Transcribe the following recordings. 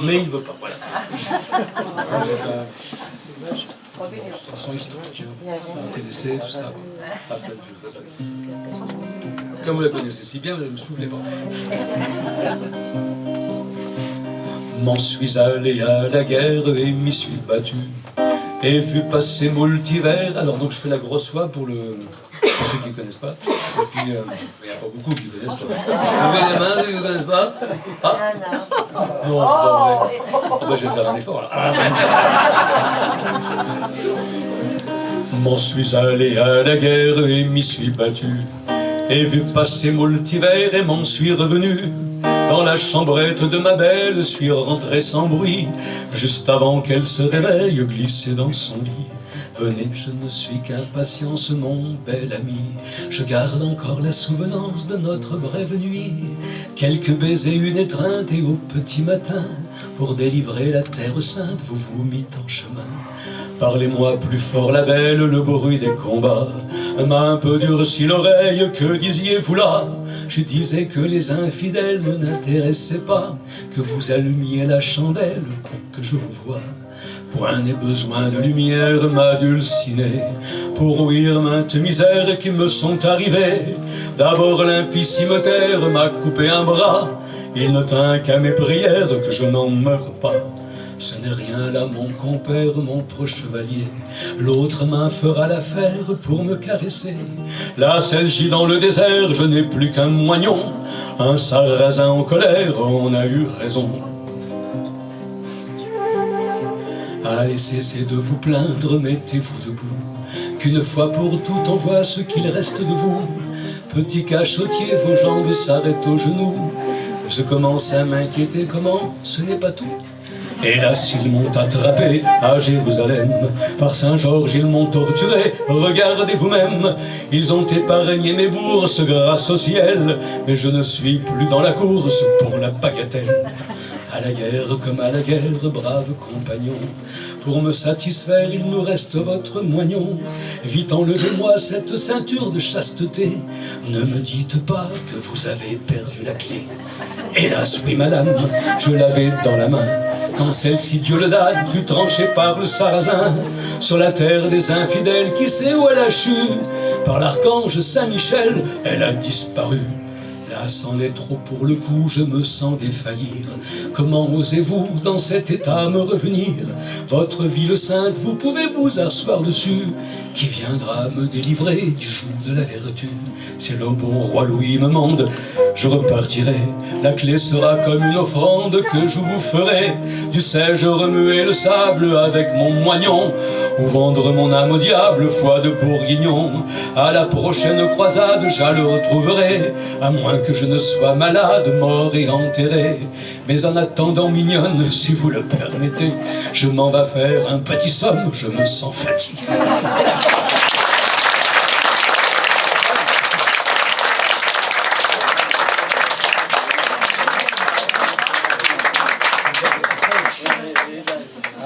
mais il ne veut pas. Voilà. Chanson historique, vous connaissez tout ça. Comme vous la connaissez si bien, vous ne me souvenez pas. M'en suis allé à la guerre et m'y suis battu, et vu passer moult hivers. Alors donc je fais la grosse voix pour ceux qui ne connaissent pas. Et puis il n'y a pas beaucoup qui ne connaissent pas. Levez les mains, ceux qui ne connaissent pas. Ah Non, c'est pas vrai. Oh, bah, je vais faire un effort là. M'en suis allé à la guerre et m'y suis battu, et vu passer moult hivers et m'en suis revenu. Dans la chambrette de ma belle, suis rentré sans bruit, juste avant qu'elle se réveille, glissé dans son lit. Venez, je ne suis qu'impatience, mon bel ami. Je garde encore la souvenance de notre brève nuit. Quelques baisers, une étreinte, et au petit matin, pour délivrer la terre sainte, vous vous mîtes en chemin. Parlez-moi plus fort, la belle, le bruit des combats m'a un peu durci l'oreille. Que disiez-vous là? Je disais que les infidèles ne n'intéressaient pas, que vous allumiez la chandelle pour que je vous voie. Point n'est besoin de lumière, ma dulcinée, pour ouïr maintes misères qui me sont arrivées. D'abord l'impissime terre m'a coupé un bras, il ne tint qu'à mes prières que je n'en meure pas. Ce n'est rien là, mon compère, mon proche chevalier, l'autre main fera l'affaire pour me caresser. Là, celle-ci dans le désert, je n'ai plus qu'un moignon, un sarrasin en colère, on a eu raison. Allez, cessez de vous plaindre, mettez-vous debout, qu'une fois pour toutes on voit ce qu'il reste de vous. Petit cachotier, vos jambes s'arrêtent aux genoux. Je commence à m'inquiéter, comment, ce n'est pas tout. Hélas, ils m'ont attrapé à Jérusalem, par Saint-Georges ils m'ont torturé, regardez vous-même. Ils ont épargné mes bourses grâce au ciel, mais je ne suis plus dans la course pour la bagatelle. À la guerre comme à la guerre, braves compagnons, pour me satisfaire il nous reste votre moignon. Vite enlevez-moi cette ceinture de chasteté, ne me dites pas que vous avez perdu la clé. Hélas, oui madame, je l'avais dans la main, quand celle-ci, Dieu le donne, fut tranchée par le sarrasin. Sur la terre des infidèles, qui sait où elle a chu? Par l'archange Saint-Michel, elle a disparu. Là, c'en est trop pour le coup, je me sens défaillir. Comment osez-vous dans cet état me revenir? Votre ville sainte, vous pouvez vous asseoir dessus. Qui viendra me délivrer du joug de la vertu? Si le bon roi Louis me mande, je repartirai. La clé sera comme une offrande que je vous ferai. Dussé-je remuer le sable avec mon moignon, ou vendre mon âme au diable, foi de bourguignon? À la prochaine croisade, je le retrouverai, à moins que je ne sois malade, mort et enterré. Mais en attendant, mignonne, si vous le permettez, je m'en vais faire un petit somme, je me sens fatigué.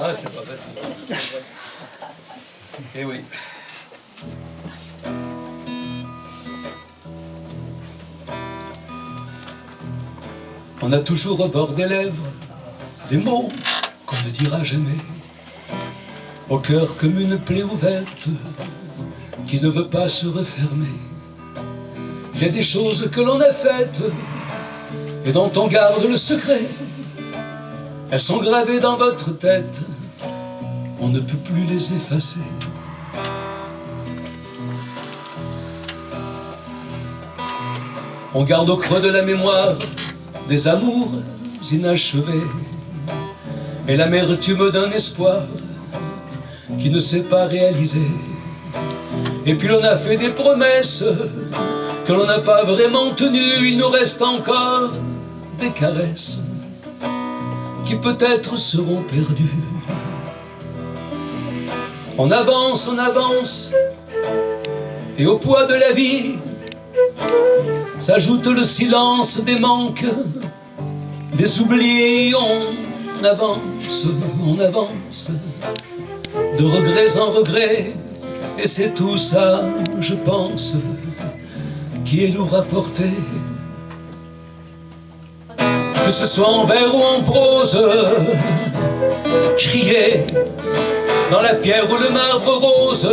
Ah, c'est pas facile. Eh oui. On a toujours au bord des lèvres des mots qu'on ne dira jamais, au cœur comme une plaie ouverte qui ne veut pas se refermer. Il y a des choses que l'on a faites et dont on garde le secret. Elles sont gravées dans votre tête, on ne peut plus les effacer. On garde au creux de la mémoire des amours inachevés et l'amertume d'un espoir qui ne s'est pas réalisé. Et puis l'on a fait des promesses que l'on n'a pas vraiment tenues. Il nous reste encore des caresses qui peut-être seront perdues. On avance, et au poids de la vie s'ajoute le silence des manques, des oublis. On avance, de regrets en regrets, et c'est tout ça, je pense, qui est lourd à porter. que ce soit en vers ou en prose, crier dans la pierre ou le marbre rose,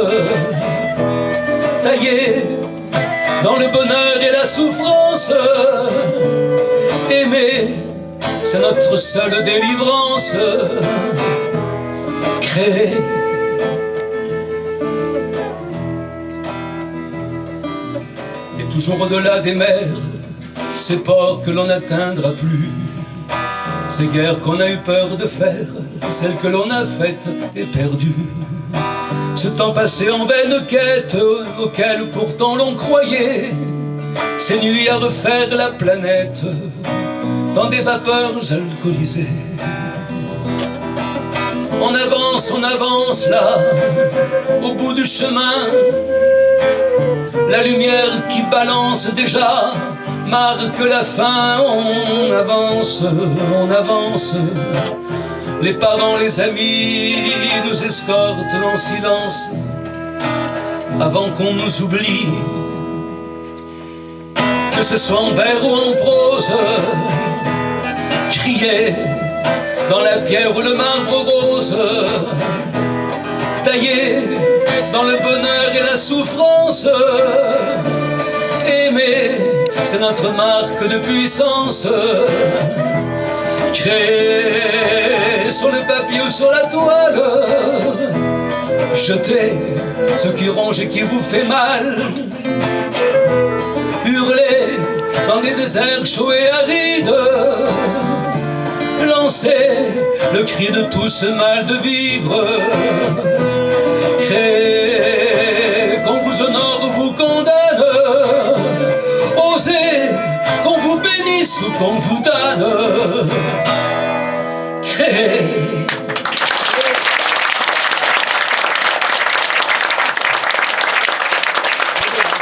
tailler dans le bonheur et la souffrance, aimer, c'est notre seule délivrance, créer. Et toujours au-delà des mers, ces ports que l'on n'atteindra plus, ces guerres qu'on a eu peur de faire, celles que l'on a faites et perdues, ce temps passé en vaine quête auquel pourtant l'on croyait, ces nuits à refaire la planète dans des vapeurs alcoolisées. On avance là, au bout du chemin, la lumière qui balance déjà marque la fin. On avance, les parents, les amis nous escortent en silence avant qu'on nous oublie. Que ce soit en vers ou en prose, crier dans la pierre ou le marbre rose, tailler dans le bonheur et la souffrance, aimer, c'est notre marque de puissance, créer sur le papier ou sur la toile, jeter ce qui ronge et qui vous fait mal, hurler dans des déserts chauds et arides, lancer le cri de tout ce mal de vivre, créer qu'on vous honore ou vous condamne, oser qu'on vous bénisse ou qu'on vous donne, créer